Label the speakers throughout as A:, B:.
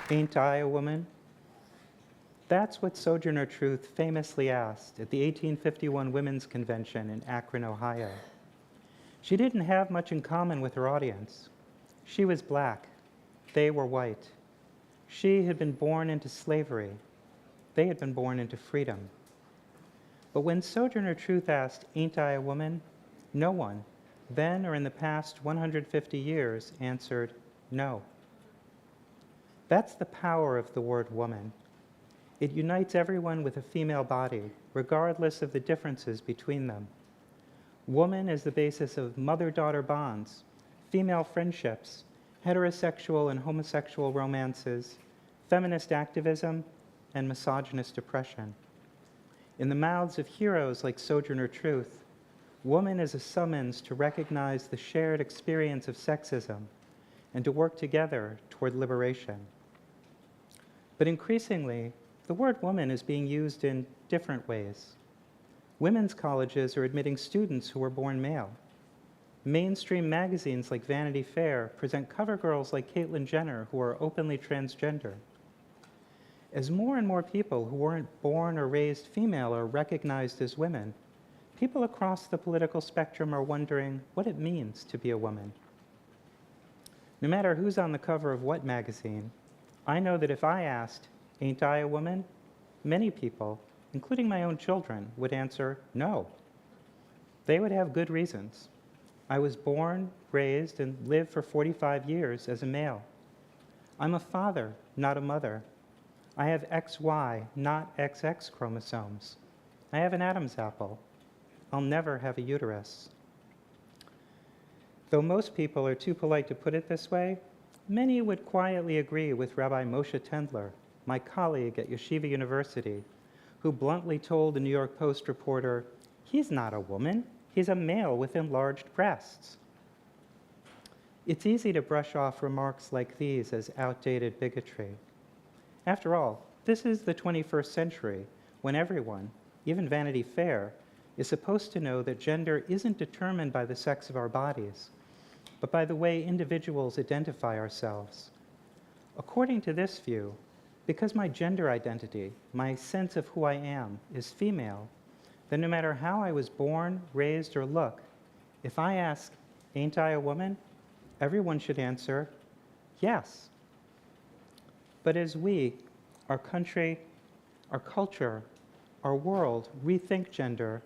A: Ain't I a woman? That's what Sojourner Truth famously asked at the 1851 Women's Convention in Akron, Ohio. She didn't have much in common with her audience. She was black. They were white. She had been born into slavery. They had been born into freedom. But when Sojourner Truth asked, "Ain't I a woman?" no one, then or in the past 150 years, answered, no. That's the power of the word woman. It unites everyone with a female body, regardless of the differences between them. Woman is the basis of mother-daughter bonds, female friendships, heterosexual and homosexual romances, feminist activism, and misogynist oppression. In the mouths of heroes like Sojourner Truth, woman is a summons to recognize the shared experience of sexism and to work together toward liberation. But increasingly, the word woman is being used in different ways. Women's colleges are admitting students who were born male. Mainstream magazines like Vanity Fair present cover girls like Caitlyn Jenner who are openly transgender. As more and more people who weren't born or raised female are recognized as women, people across the political spectrum are wondering what it means to be a woman. No matter who's on the cover of what magazine, I know that if I asked, "Ain't I a woman?" many people, including my own children, would answer no. They would have good reasons. I was born, raised, and lived for 45 years as a male. I'm a father, not a mother. I have XY, not XX chromosomes. I have an Adam's apple. I'll never have a uterus. Though most people are too polite to put it this way, many would quietly agree with Rabbi Moshe Tendler, my colleague at Yeshiva University, who bluntly told the New York Post reporter, "He's not a woman, he's a male with enlarged breasts." It's easy to brush off remarks like these as outdated bigotry. After all, this is the 21st century, when everyone, even Vanity Fair, is supposed to know that gender isn't determined by the sex of our bodies, but by the way individuals identify ourselves. According to this view, because my gender identity, my sense of who I am, is female, then no matter how I was born, raised, or look, if I ask, "Ain't I a woman?" everyone should answer, yes. But as we, our country, our culture, our world rethink gender,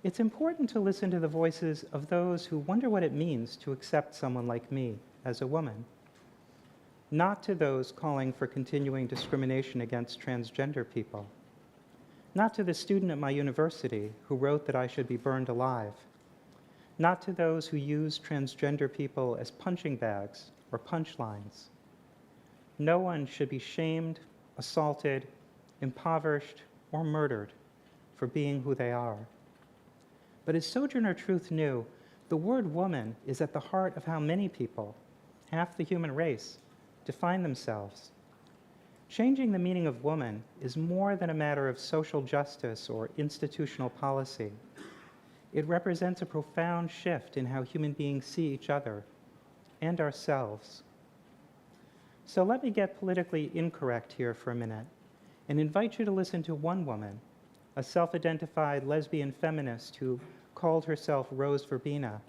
A: it's important to listen to the voices of those who wonder what it means to accept someone like me as a woman. Not to those calling for continuing discrimination against transgender people. Not to the student at my university who wrote that I should be burned alive. Not to those who use transgender people as punching bags or punchlines. No one should be shamed, assaulted, impoverished, or murdered for being who they are. But as Sojourner Truth knew, the word woman is at the heart of how many people, half the human race, define themselves. Changing the meaning of woman is more than a matter of social justice or institutional policy. It represents a profound shift in how human beings see each other and ourselves. So let me get politically incorrect here for a minute and invite you to listen to one woman, a self-identified lesbian feminist who called herself Rose Verbena,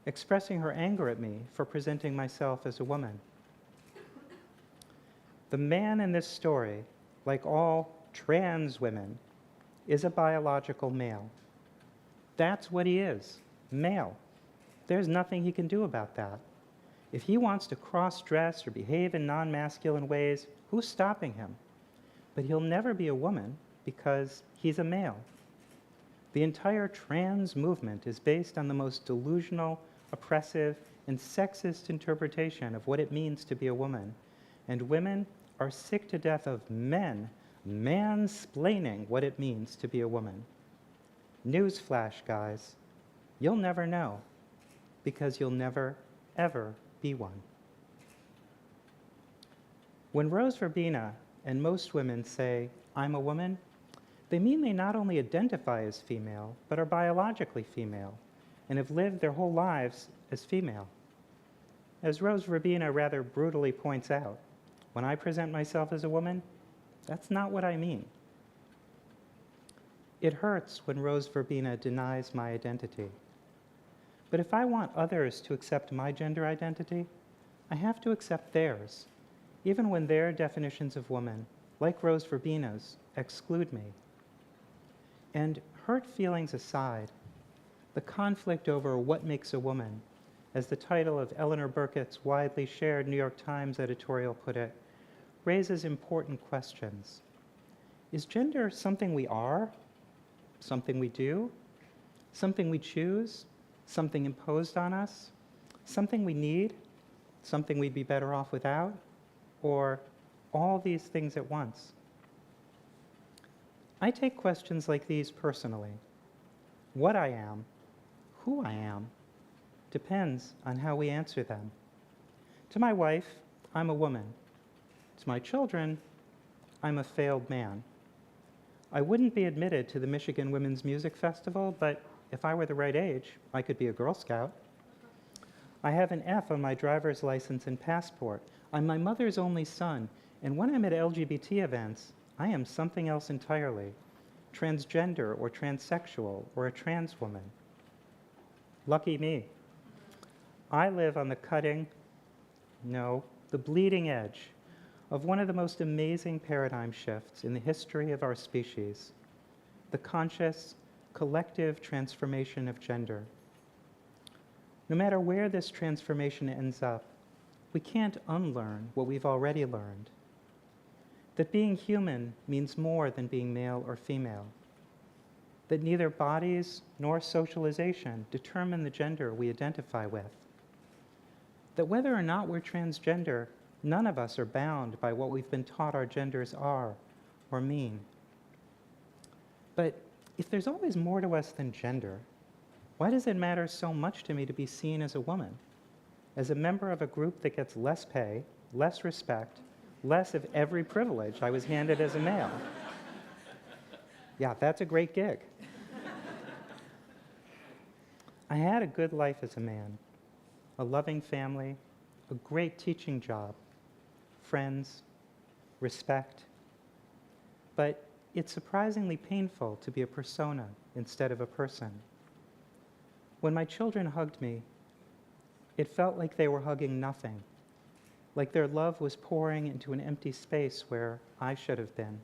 A: expressing her anger at me for presenting myself as a woman. The man in this story, like all trans women, is a biological male. That's what he is, male. There's nothing he can do about that. If he wants to cross-dress or behave in non-masculine ways, who's stopping him? But he'll never be a woman because he's a male. The entire trans movement is based on the most delusional, oppressive, and sexist interpretation of what it means to be a woman. And women are sick to death of men mansplaining what it means to be a woman. Newsflash, guys, you'll never know because you'll never, ever be one. When Rose Verbena and most women say, "I'm a woman," they mean they not only identify as female, but are biologically female and have lived their whole lives as female. As Rose Verbena rather brutally points out, When I present myself as a woman, that's not what I mean. It hurts when Rose Verbena denies my identity. But if I want others to accept my gender identity, I have to accept theirs, even when their definitions of woman, like Rose Verbena's, exclude me. And hurt feelings aside, the conflict over what makes a woman, as the title of Elinor Burkett's widely shared New York Times editorial put it, raises important questions. Is gender something we are? Something we do? Something we choose? Something imposed on us? Something we need? Something we'd be better off without? Or all these things at once? I take questions like these personally. What I am, who I am, depends on how we answer them. To my wife, I'm a woman. To my children, I'm a failed man. I wouldn't be admitted to the Michigan Women's Music Festival, but if I were the right age, I could be a Girl Scout. I have an F on my driver's license and passport. I'm my mother's only son, and when I'm at LGBT events, I am something else entirely, transgender or transsexual or a trans woman. Lucky me. I live on the cutting, no, the bleeding edge of one of the most amazing paradigm shifts in the history of our species, the conscious, collective transformation of gender. No matter where this transformation ends up, we can't unlearn what we've already learned. That being human means more than being male or female. That neither bodies nor socialization determine the gender we identify with. That whether or not we're transgender, none of us are bound by what we've been taught our genders are or mean. But if there's always more to us than gender, why does it matter so much to me to be seen as a woman, as a member of a group that gets less pay, less respect, less of every privilege I was handed as a male? Yeah, that's a great gig. I had a good life as a man, a loving family, a great teaching job, friends, respect. But it's surprisingly painful to be a persona instead of a person. When my children hugged me, it felt like they were hugging nothing, like their love was pouring into an empty space where I should have been.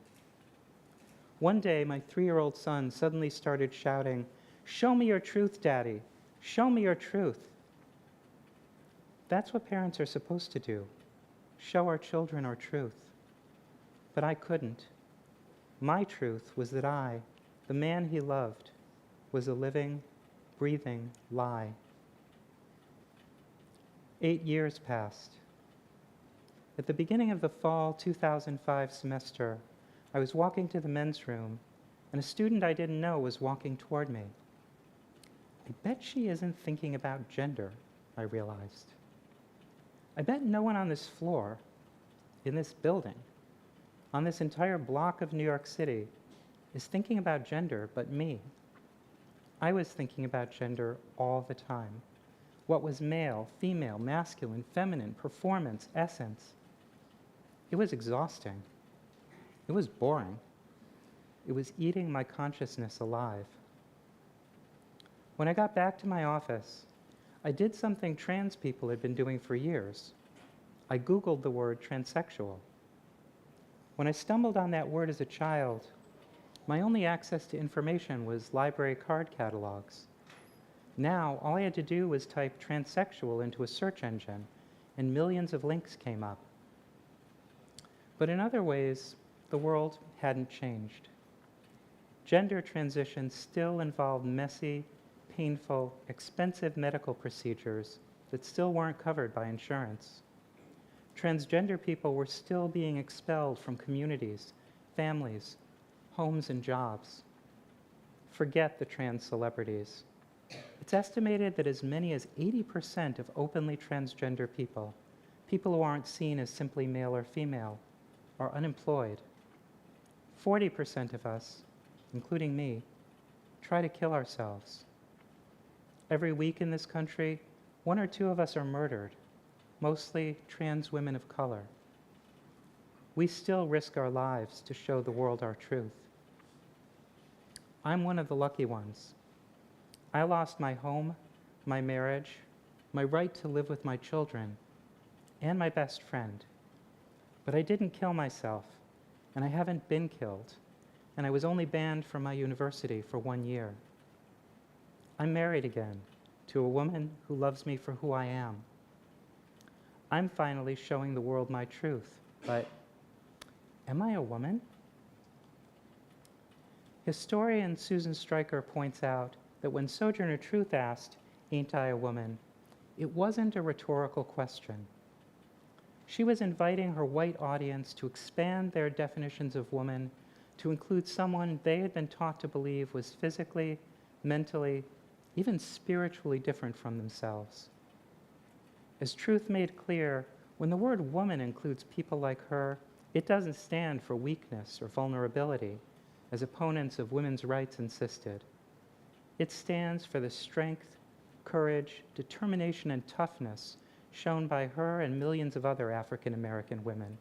A: One day, my 3-year-old son suddenly started shouting, "Show me your truth, Daddy. Show me your truth." That's what parents are supposed to do, show our children our truth. But I couldn't. My truth was that I, the man he loved, was a living, breathing lie. 8 years passed. At the beginning of the fall 2005 semester, I was walking to the men's room, and a student I didn't know was walking toward me. I bet she isn't thinking about gender, I realized. I bet no one on this floor, in this building, on this entire block of New York City, is thinking about gender but me. I was thinking about gender all the time. What was male, female, masculine, feminine, performance, essence. It was exhausting. It was boring. It was eating my consciousness alive. When I got back to my office, I did something trans people had been doing for years. I Googled the word transsexual. When I stumbled on that word as a child, my only access to information was library card catalogs. Now, all I had to do was type transsexual into a search engine, and millions of links came up. But in other ways, the world hadn't changed. Gender transitions still involved messy, painful, expensive medical procedures that still weren't covered by insurance. Transgender people were still being expelled from communities, families, homes, and jobs. Forget the trans celebrities. It's estimated that as many as 80% of openly transgender people, people who aren't seen as simply male or female, are unemployed. 40% of us, including me, try to kill ourselves. Every week in this country, 1 or 2 of us are murdered, mostly trans women of color. we still risk our lives to show the world our truth. I'm one of the lucky ones. I lost my home, my marriage, my right to live with my children, and my best friend. But I didn't kill myself, and I haven't been killed, and I was only banned from my university for 1 year. I'm married again to a woman who loves me for who I am. I'm finally showing the world my truth, but am I a woman? Historian Susan Stryker points out that when Sojourner Truth asked, "Ain't I a woman?" it wasn't a rhetorical question. She was inviting her white audience to expand their definitions of woman to include someone they had been taught to believe was physically, mentally, even spiritually different from themselves. As Truth made clear, when the word woman includes people like her, it doesn't stand for weakness or vulnerability, as opponents of women's rights insisted. It stands for the strength, courage, determination, and toughness shown by her and millions of other African American women.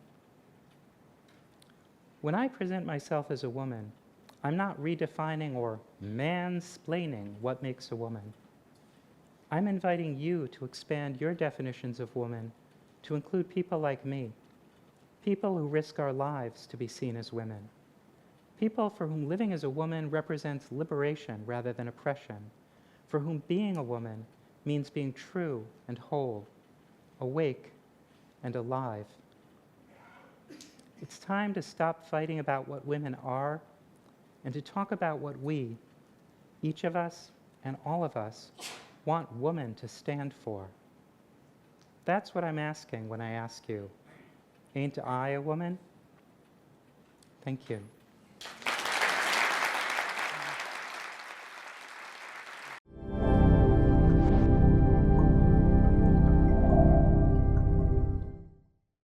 A: When I present myself as a woman, I'm not redefining or mansplaining what makes a woman. I'm inviting you to expand your definitions of woman to include people like me, people who risk our lives to be seen as women, people for whom living as a woman represents liberation rather than oppression, for whom being a woman means being true and whole, awake and alive. It's time to stop fighting about what women are and to talk about what we, each of us and all of us, want woman to stand for. That's what I'm asking when I ask you, ain't I a woman? Thank you.